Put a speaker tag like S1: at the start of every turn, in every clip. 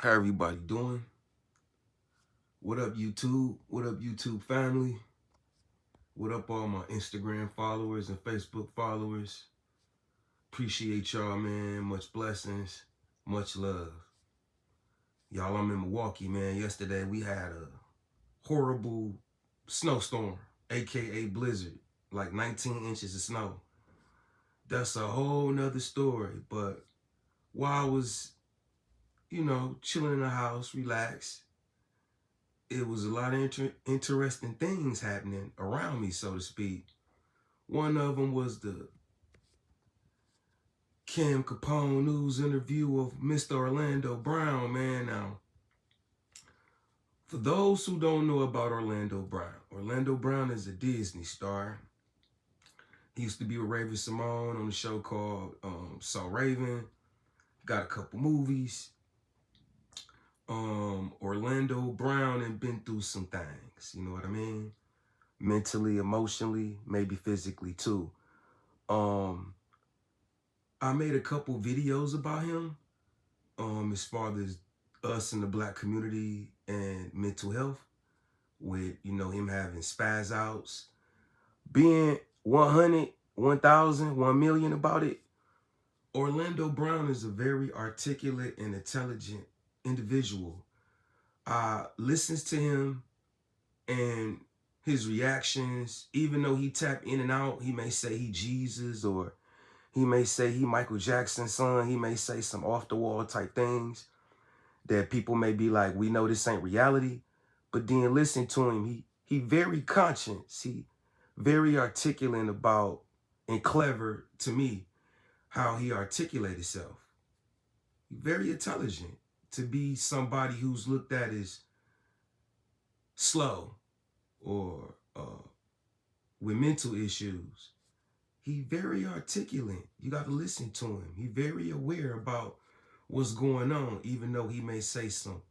S1: How everybody doing? What up, YouTube? What up, YouTube family? What up, all my Instagram followers and Facebook followers? Appreciate y'all, man. Much blessings, much love. Y'all, I'm in Milwaukee, man. Yesterday, we had a horrible snowstorm, aka blizzard, like 19 inches of snow. That's a whole nother story. But while I was, chilling in the house, relaxed, it was a lot of interesting things happening around me, so to speak. One of them was the Kim Capone news interview of Mr. Orlando Brown, man. Now, for those who don't know about Orlando Brown is a Disney star. He used to be with Raven-Symoné on a show called So Raven. Got a couple movies. Orlando Brown had been through some things, you know what I mean? Mentally, emotionally, maybe physically too. I made a couple videos about him, as far as us in the Black community and mental health, with, him having spaz outs, being 100, 1,000, 1 million about it. Orlando Brown is a very articulate and intelligent individual. Listens to him and his reactions, even though he tap in and out, he may say he Jesus, or he may say he Michael Jackson's son. He may say some off the wall type things that people may be like, we know this ain't reality. But then listen to him. He very conscious. He very articulate about, and clever to me, how he articulate himself. Very intelligent to be somebody who's looked at as slow or with mental issues. He very articulate. You got to listen to him. He very aware about what's going on, even though he may say some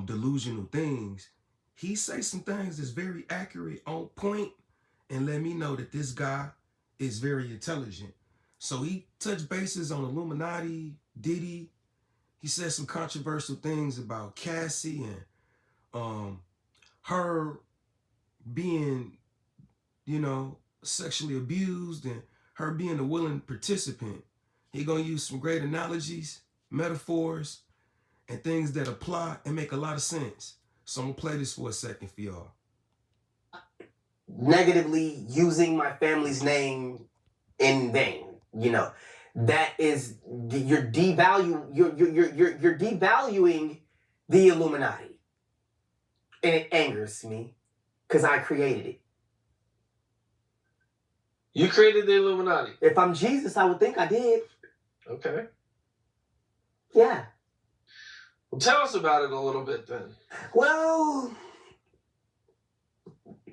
S1: delusional things. He say some things that's very accurate, on point, and let me know that this guy is very intelligent. So he touched bases on Illuminati, Diddy. He said some controversial things about Cassie and her being, sexually abused, and her being a willing participant. He gonna use some great analogies, metaphors, and things that apply and make a lot of sense. So I'm gonna play this for a second for y'all.
S2: Negatively using my family's name in vain, that is, you're devaluing the Illuminati, and it angers me because I created it.
S3: You created the Illuminati?
S2: If I'm Jesus, I would think I did.
S3: Okay.
S2: Yeah.
S3: Well, tell us about it a little bit then.
S2: Well,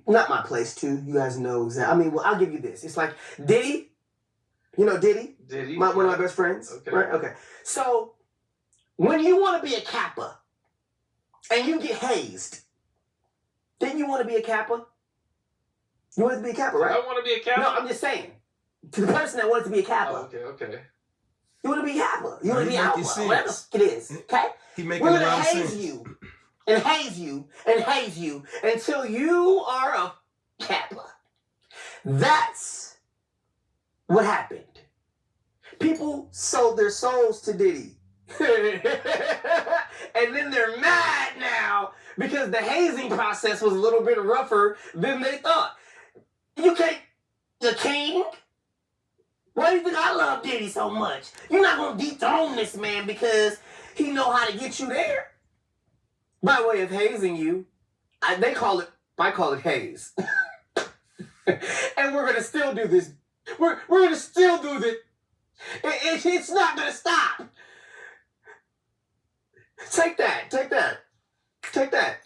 S2: not my place to. You guys know exactly. I'll give you this. It's like Diddy. You know Diddy?
S3: Diddy?
S2: One of my best friends.
S3: Okay.
S2: Right? Okay. So, when you want to be a Kappa and you get hazed, didn't you want to be a Kappa? You wanted to be a Kappa, right?
S3: I want to be a Kappa?
S2: No, I'm just saying. To the person that wanted to be a Kappa.
S3: Oh, okay.
S2: You want to be Kappa. You want to be
S1: Alpha.
S2: Whatever it is. Okay?
S1: He making a lot of sense.
S2: We're going to haze you. And haze you. And haze you. Until you are a Kappa. That's what happened. People sold their souls to Diddy. And then they're mad now because the hazing process was a little bit rougher than they thought. You can't, the king? Why do you think I love Diddy so much? You're not going to dethrone this man because he know how to get you there. By way of hazing you, I call it haze. And we're going to still do this. We're going to still do this. It's not going to stop. Take that.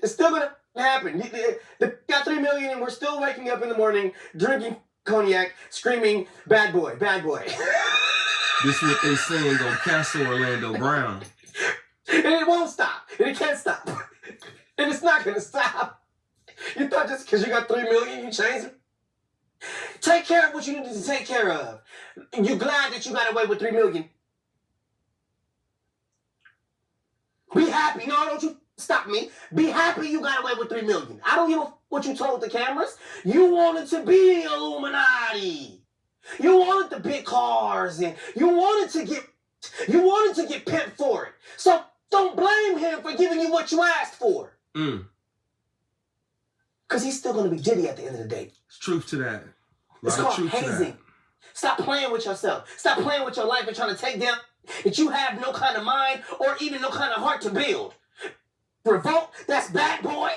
S2: It's still going to happen. They got 3 million and we're still waking up in the morning, drinking cognac, screaming, bad boy.
S1: This is what they saying gonna cancel Orlando Brown.
S2: And it won't stop. And it can't stop. And it's not going to stop. You thought just because you got 3 million, you change it? Take care of what you need to take care of. You're glad that you got away with 3 million. Be happy. No, don't you stop me. Be happy you got away with $3 million. I don't give a what you told the cameras. You wanted to be Illuminati. You wanted the big cars and you wanted to get pimped for it. So don't blame him for giving you what you asked for. Because he's still going to be Diddy at the end of the day.
S1: It's truth to that.
S2: It's called hazing. Stop playing with yourself. Stop playing with your life and trying to take down that you have no kind of mind or even no kind of heart to build. Revolt, that's bad boy.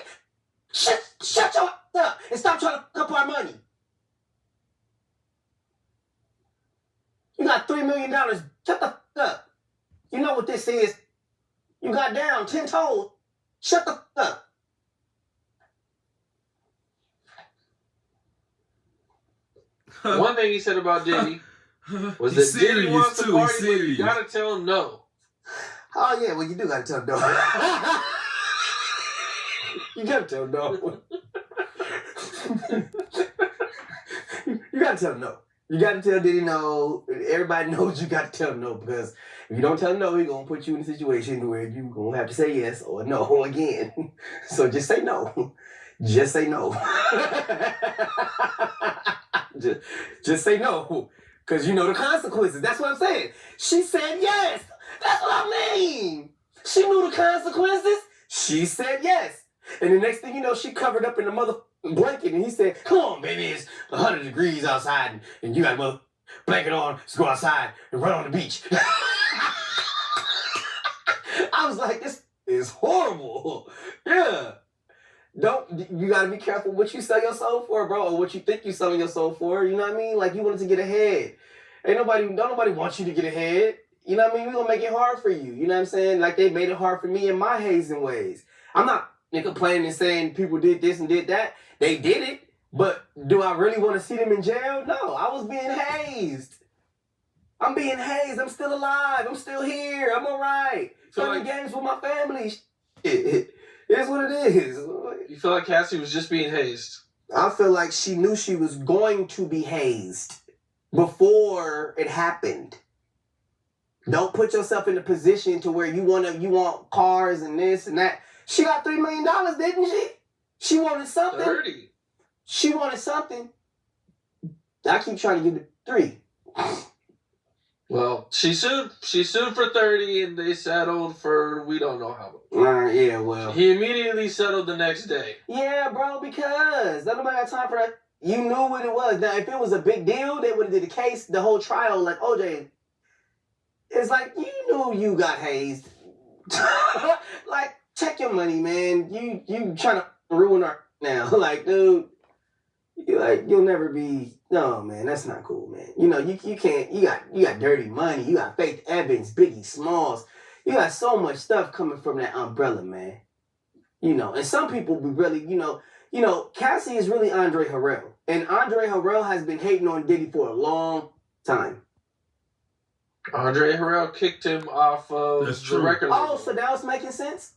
S2: Shut your up and stop trying to fuck up our money. You got $3 million. Shut the fuck up. You know what this is. You got down 10 toes. Shut the fuck up.
S3: One thing he said about Diddy was that Diddy wants to party, but you gotta tell him no.
S2: Oh yeah, well you do gotta tell him no. You gotta tell him no. You gotta tell him no. You gotta tell Diddy no. Everybody knows you gotta tell him no, because if you don't tell him no, he's gonna put you in a situation where you're gonna have to say yes or no again. So just say no. Just say no. just say no. Because you know the consequences. That's what I'm saying. She said yes. That's what I mean. She knew the consequences. She said yes. And the next thing you know, she covered up in the mother blanket and he said, come on, baby, it's 100 degrees outside and you got a mother blanket on. Let's go outside and run on the beach. I was like, this is horrible. Yeah. You gotta be careful what you sell your soul for, bro, or what you think you selling your soul for. You know what I mean? Like you wanted to get ahead. Don't nobody wants you to get ahead. You know what I mean? We're gonna make it hard for you. You know what I'm saying? Like they made it hard for me in my hazing ways. I'm not complaining and saying people did this and did that. They did it, but do I really want to see them in jail? No, I was being hazed. I'm being hazed. I'm still alive. I'm still here. I'm all right. Playing games with my family. It is what it is.
S3: You feel like Cassie was just being hazed?
S2: I feel like she knew she was going to be hazed before it happened. Don't put yourself in a position to where you want cars and this and that. She got $3 million, didn't she? She wanted something.
S3: 30.
S2: She wanted something. I keep trying to give it 3.
S3: Well, she sued for 30 and they settled for we don't know how much.
S2: Yeah, well.
S3: He immediately settled the next day.
S2: Yeah, bro, because nobody got time for that. You knew what it was. Now, if it was a big deal, they would have did the case, the whole trial, like OJ. It's like, you knew you got hazed. Like, check your money, man. You trying to ruin our now. Like, dude, you'll never be. No, man, that's not cool, man. You know, you can't. You got dirty money. You got Faith Evans, Biggie Smalls. You got so much stuff coming from that umbrella, man. You know, and some people be really, you know, Cassie is really Andre Harrell, and Andre Harrell has been hating on Diddy for a long time.
S3: Andre Harrell kicked him off of the record label.
S2: Oh, so that was making sense?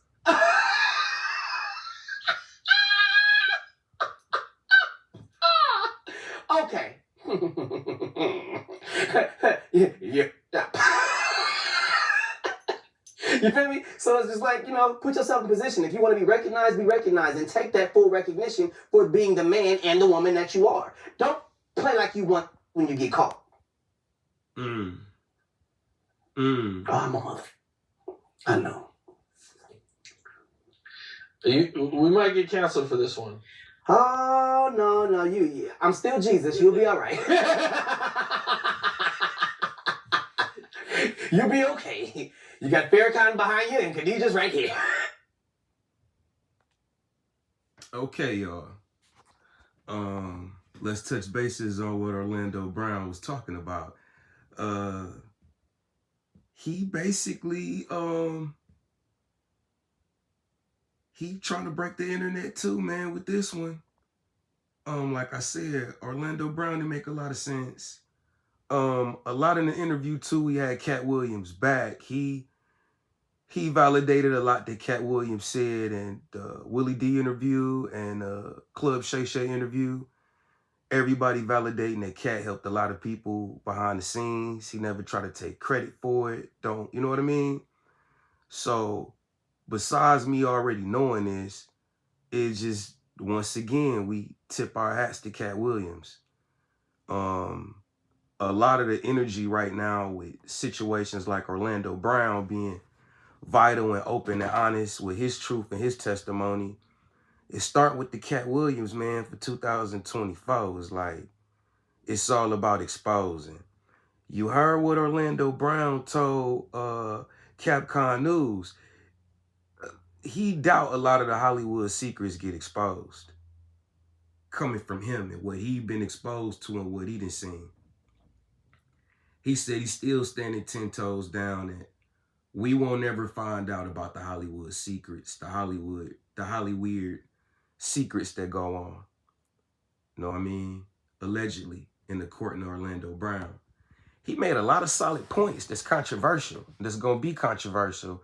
S2: Okay. Yeah. You feel me? So it's just like, put yourself in position. If you want to be recognized, and take that full recognition for being the man and the woman that you are. Don't play like you want when you get caught. Oh, I'm a mother. I know.
S3: We might get canceled for this one.
S2: Oh, no. I'm still Jesus. You'll be all right. You'll be okay. You got Farrakhan behind you and Khadijah's right here.
S1: Okay, y'all. Let's touch bases on what Orlando Brown was talking about. He basically he trying to break the internet too, man, with this one. Like I said, Orlando Brown didn't make a lot of sense. A lot in the interview too, we had Cat Williams back. He validated a lot that Cat Williams said in the Willie D interview and Club Shay Shay interview. Everybody validating that Cat helped a lot of people behind the scenes. He never tried to take credit for it. You know what I mean? So besides me already knowing this, it's just, once again, we tip our hats to Cat Williams. A lot of the energy right now with situations like Orlando Brown being vital and open and honest with his truth and his testimony, it start with the Cat Williams, man, for 2024. It's like, it's all about exposing. You heard what Orlando Brown told Capcom News. He doubt a lot of the Hollywood secrets get exposed, coming from him and what he been exposed to and what he done seen. He said he's still standing 10 toes down, and we won't ever find out about the Hollywood secrets, the Hollyweird secrets that go on. You know what I mean? Allegedly in the court in Orlando Brown. He made a lot of solid points that's controversial, that's going to be controversial.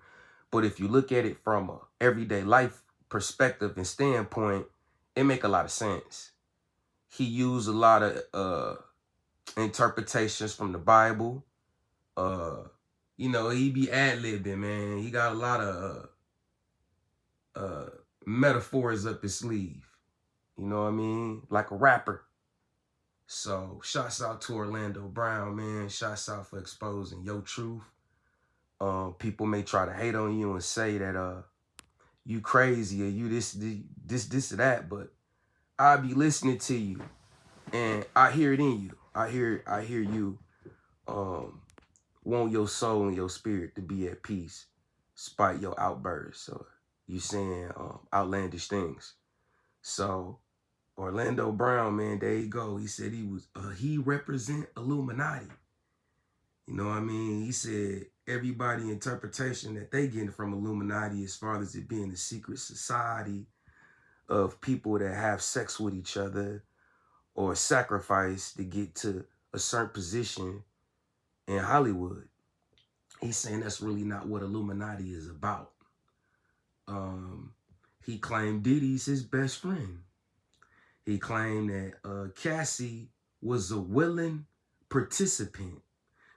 S1: But if you look at it from a everyday life perspective and standpoint, it make a lot of sense. He used a lot of interpretations from the Bible. You know, he be ad-libbing, man. He got a lot of metaphors up his sleeve. You know what I mean? Like a rapper. So, shouts out to Orlando Brown, man. Shouts out for exposing your truth. People may try to hate on you and say that you crazy or you this or that, but I'll be listening to you, and I hear it in you. I hear you want your soul and your spirit to be at peace, despite your outbursts or you saying outlandish things. So Orlando Brown, man, there you go. He said he represent Illuminati. You know what I mean? He said everybody interpretation that they get from Illuminati as far as it being a secret society of people that have sex with each other or sacrifice to get to a certain position in Hollywood. He's saying that's really not what Illuminati is about. He claimed Diddy's his best friend. He claimed that Cassie was a willing participant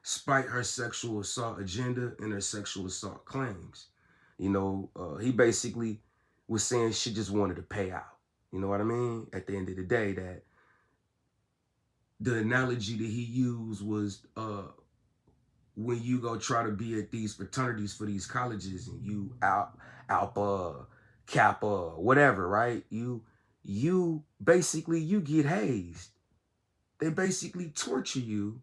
S1: despite her sexual assault agenda and her sexual assault claims. You know, he basically was saying she just wanted to pay out. You know what I mean? At the end of the day, that the analogy that he used was when you go try to be at these fraternities for these colleges and you Alpha, Kappa, whatever, right? You basically, you get hazed. They basically torture you,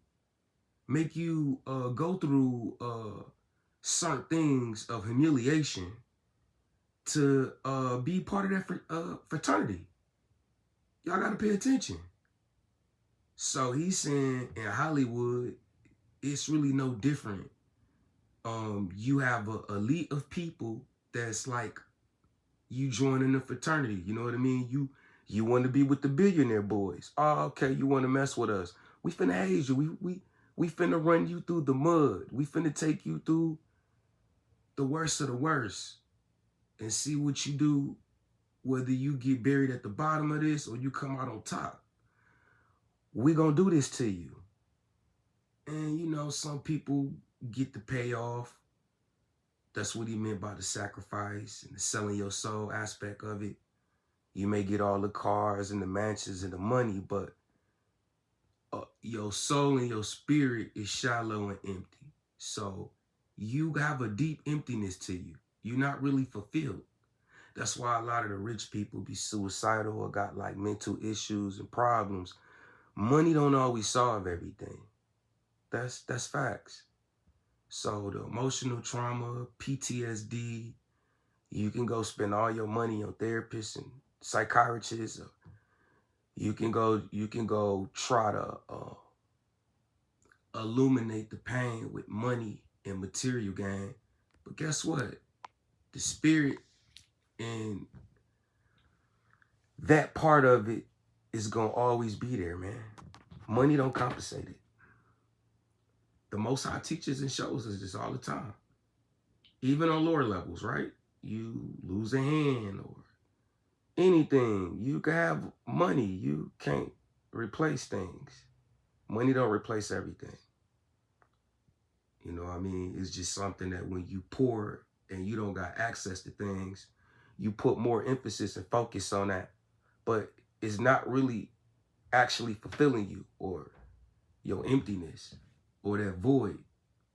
S1: make you go through certain things of humiliation to be part of that fraternity. Y'all got to pay attention. So he's saying in Hollywood, it's really no different. You have an elite of people that's like you joining a fraternity. You know what I mean? You want to be with the billionaire boys. Oh, okay, you want to mess with us. We finna haze you. We finna run you through the mud. We finna take you through the worst of the worst and see what you do, whether you get buried at the bottom of this or you come out on top. We gonna do this to you. And, you know, some people get the payoff. That's what he meant by the sacrifice and the selling your soul aspect of it. You may get all the cars and the mansions and the money, but your soul and your spirit is shallow and empty. So you have a deep emptiness to you. You're not really fulfilled. That's why a lot of the rich people be suicidal or got like mental issues and problems. Money don't always solve everything. That's facts. So the emotional trauma, PTSD, you can go spend all your money on therapists and psychiatrists. You can go try to illuminate the pain with money and material gain. But guess what? The spirit and that part of it is gonna always be there, man. Money don't compensate it. The Most High teaches and shows us this all the time. Even on lower levels, right? You lose a hand or anything. You can have money. You can't replace things. Money don't replace everything. You know what I mean? It's just something that when you pour and you don't got access to things, you put more emphasis and focus on that. But it's not really actually fulfilling you, or your emptiness, or that void,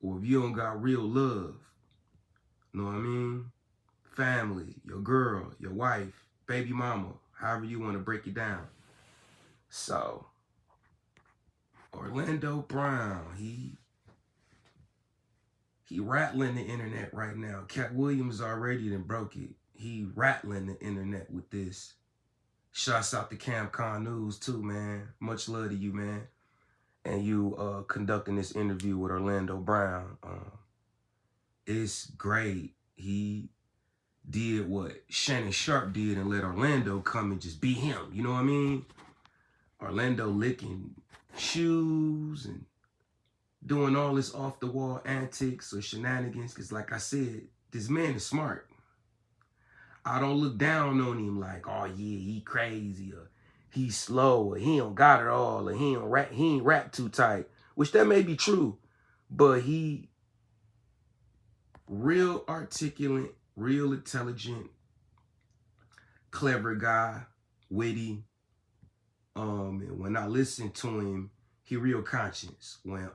S1: or if you don't got real love, you know what I mean? Family, your girl, your wife, baby mama, however you want to break it down. So, Orlando Brown, he rattling the internet right now. Cat Williams already done broke it. He rattling the internet with this. Shouts out to CamCon News too, man. Much love to you, man. And you conducting this interview with Orlando Brown. It's great. He did what Shannon Sharp did and let Orlando come and just be him. You know what I mean? Orlando licking shoes and doing all this off the wall antics or shenanigans. Because like I said, this man is smart. I don't look down on him like, oh yeah, he crazy, or he's slow, or he don't got it all, or he ain't rap too tight. Which that may be true, but he real articulate, real intelligent, clever guy, witty. And when I listen to him, he real conscious. When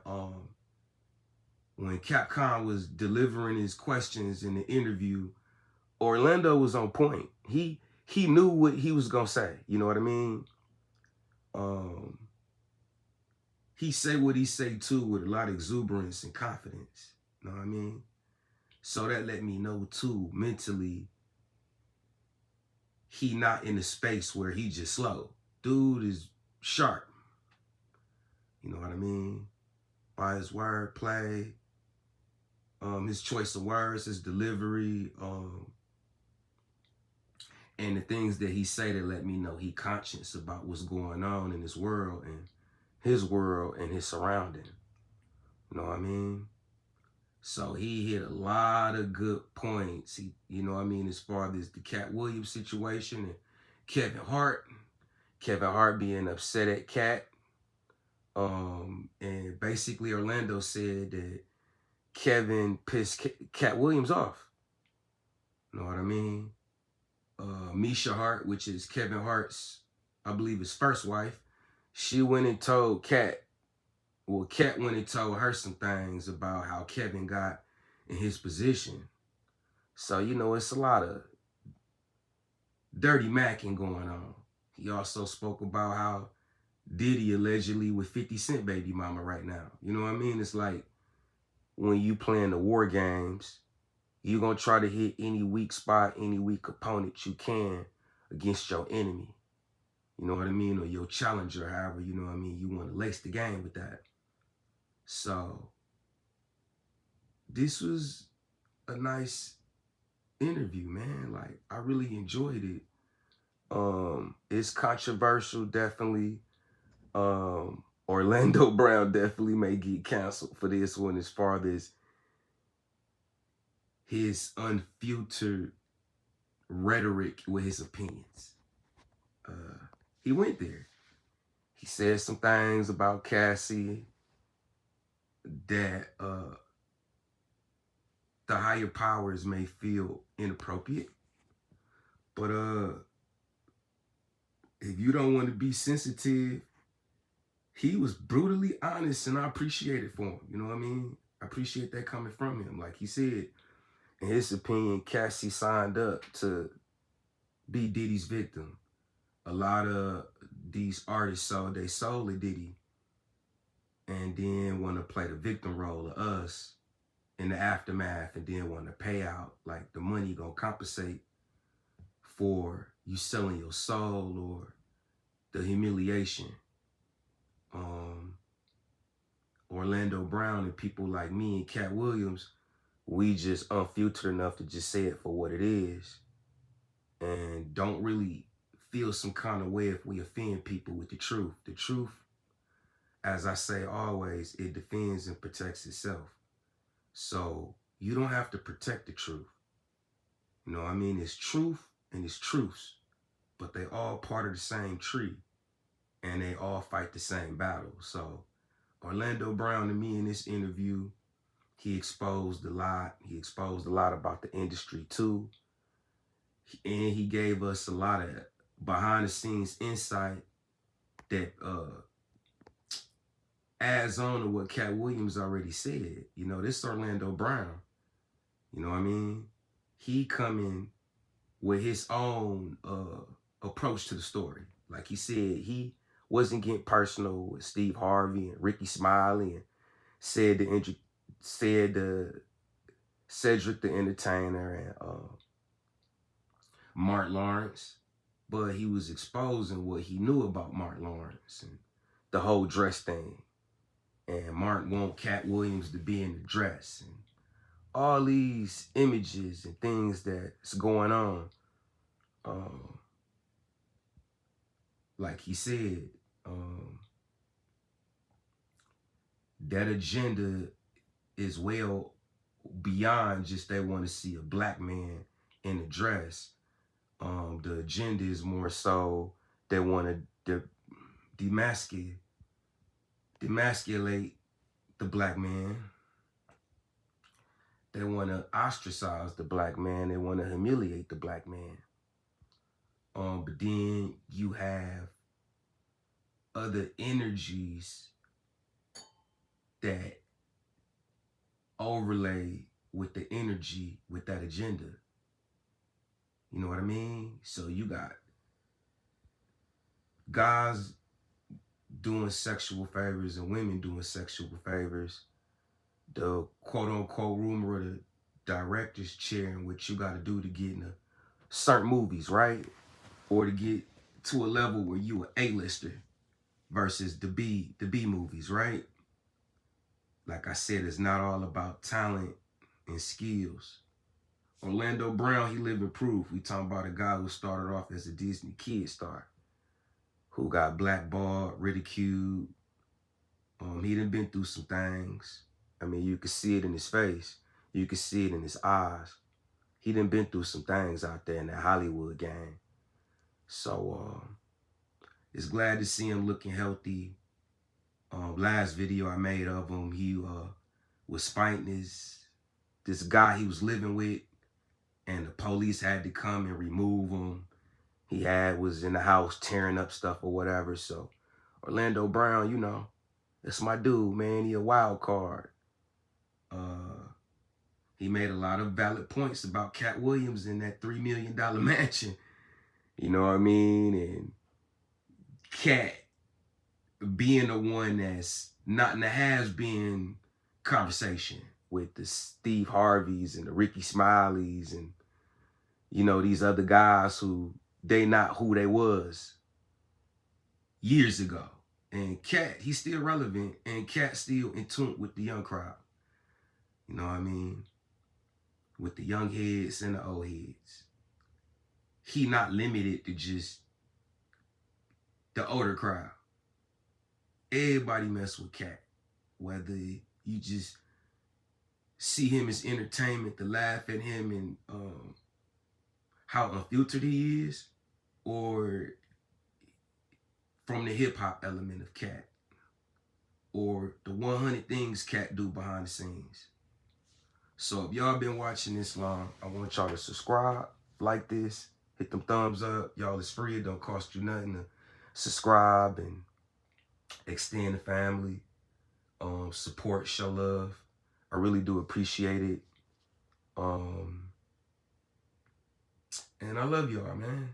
S1: Capcom was delivering his questions in the interview, Orlando was on point. He knew what he was gonna say. You know what I mean? He say what he say too with a lot of exuberance and confidence. You know what I mean? So that let me know too, mentally, he not in a space where he just slow. Dude is sharp. You know what I mean? By his word play, his choice of words, his delivery, and the things that he say that let me know he conscious about what's going on in his world and his surrounding. You know what I mean? So he hit a lot of good points. He, you know what I mean, as far as the Cat Williams situation and Kevin Hart being upset at Cat. And basically Orlando said that Kevin pissed Cat Williams off. You know what I mean? Misha Hart, which is Kevin Hart's, I believe, his first wife, she went and told Cat went and told her some things about how Kevin got in his position. So, you know, it's a lot of dirty macking going on. He also spoke about how Diddy allegedly with 50 Cent baby mama right now. You know what I mean? It's like when you playing the war games, you're going to try to hit any weak spot, any weak opponent you can against your enemy. You know what I mean? Or your challenger, however, you know what I mean? You want to lace the game with that. So this was a nice interview, man. Like, I really enjoyed it. It's controversial, definitely. Orlando Brown definitely may get canceled for this one as far as his unfiltered rhetoric with his opinions. He went there. He said some things about Cassie that the higher powers may feel inappropriate. But if you don't want to be sensitive, he was brutally honest, and I appreciate it for him. You know what I mean? I appreciate that coming from him. Like he said, in his opinion, Cassie signed up to be Diddy's victim. A lot of these artists sold their soul to Diddy and then want to play the victim role of us in the aftermath, and then want to pay out, like the money gonna compensate for you selling your soul or the humiliation. Orlando Brown and people like me and Cat Williams, we just unfiltered enough to just say it for what it is and don't really feel some kind of way if we offend people with the truth. The truth, as I say always, it defends and protects itself. So you don't have to protect the truth. You know what I mean? It's truth and it's truths, but they all part of the same tree and they all fight the same battle. So Orlando Brown, to me, in this interview, He exposed a lot. He exposed a lot about the industry too. And he gave us a lot of behind the scenes insight that adds on to what Cat Williams already said. You know, this Orlando Brown, you know what I mean? He coming with his own approach to the story. Like he said, he wasn't getting personal with Steve Harvey and Ricky Smiley and said Cedric the Entertainer and Mark Lawrence, but he was exposing what he knew about Mark Lawrence and the whole dress thing. And Mark want Cat Williams to be in the dress and all these images and things that's going on. Like he said, that agenda is well beyond just they want to see a black man in a dress. The agenda is more so they want to demasculate the black man. They want to ostracize the black man. They want to humiliate the black man. But then you have other energies that overlay with the energy with that agenda. You know what I mean? So you got guys doing sexual favors and women doing sexual favors. The quote-unquote rumor of the director's chair and what you got to do to get into certain movies, right? Or to get to a level where you an A-lister versus the B movies, right? Like I said, it's not all about talent and skills. Orlando Brown, he living proof. We talking about a guy who started off as a Disney kid star, who got blackballed, ridiculed. He done been through some things. I mean, you could see it in his face. You could see it in his eyes. He done been through some things out there in that Hollywood game. So, it's glad to see him looking healthy. Last video I made of him, he was fighting this guy he was living with, and the police had to come and remove him. He was in the house tearing up stuff or whatever. So Orlando Brown, you know, that's my dude, man. He a wild card. He made a lot of valid points about Cat Williams in that $3 million mansion. You know what I mean? And Cat being the one that's not in the has-been conversation with the Steve Harveys and the Ricky Smileys and, you know, these other guys who they not who they was years ago. And Cat, he's still relevant, and Cat still in tune with the young crowd. You know what I mean? With the young heads and the old heads. He not limited to just the older crowd. Everybody mess with Cat. Whether you just see him as entertainment, to laugh at him and how unfiltered he is, or from the hip-hop element of Cat, or the 100 things Cat do behind the scenes. So if y'all been watching this long, I want y'all to subscribe, like this, hit them thumbs up. Y'all, it's free. It don't cost you nothing to subscribe and extend the family, support, show love. I really do appreciate it. And I love y'all, man.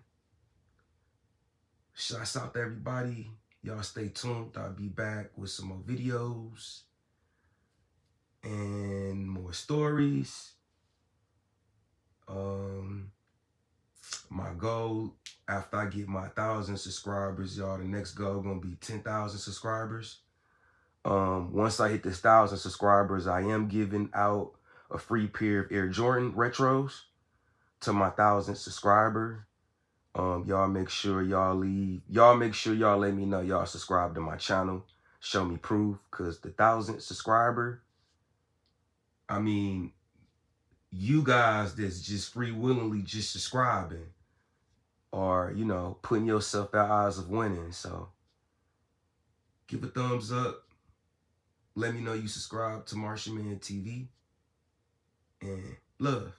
S1: Shouts out to everybody. Y'all stay tuned. I'll be back with some more videos and more stories. My goal after I get my 1,000 subscribers, y'all, the next goal gonna be 10,000 subscribers. Once I hit this 1,000 subscribers, I am giving out a free pair of Air Jordan retros to my 1,000 subscriber. Y'all make sure y'all let me know y'all subscribe to my channel. Show me proof, because the 1,000 subscriber, I mean, you guys that's just free willingly just subscribing or, you know, putting yourself at odds of winning. So give a thumbs up. Let me know you subscribe to Martian Man TV. and love.